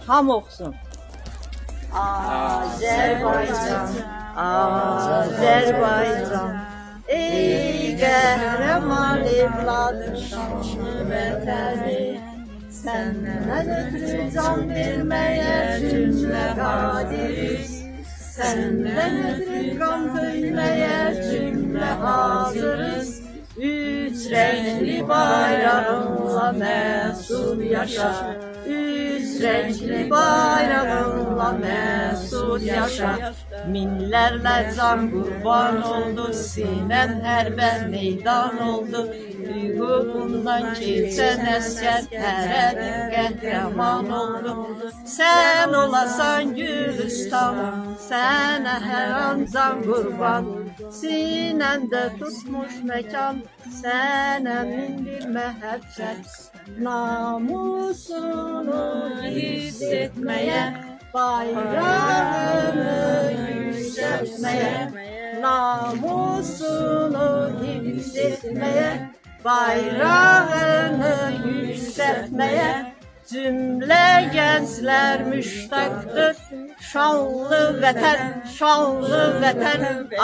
Ham oxusun. Azərbaycan, Azərbaycan, ey qəhrəman evladım, şanlı vətəni. Səndən ötürü can verməyə cümlə qadiriz. Səndən ötürü qan tökməyə cümlə hazırız. Üç renkli bayrağınla mesut yaşa. Üç renkli bayrağınla mesut yaşa. Minlərlə can qurban oldu, sinən hərbə meydan oldu. Hüququndan keçən əskər hər qəhrəman oldu. Sən olasan Gülüstan, sənə hər an can qurban. Sinəndə tutmuş məkan, sənə min bir məhəbbət. Namusunu hiss etməyə, bayrağını yüksəltməyə. Namusunu hiss etməyə, bayrağını yüksəltməyə. Cümlə gənclər müştaqdır, şanlı vətən,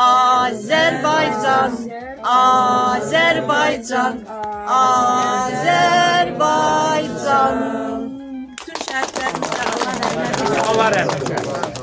Azərbaycan, Azərbaycan, Azərbaycan. Allah rəhmət eylesin.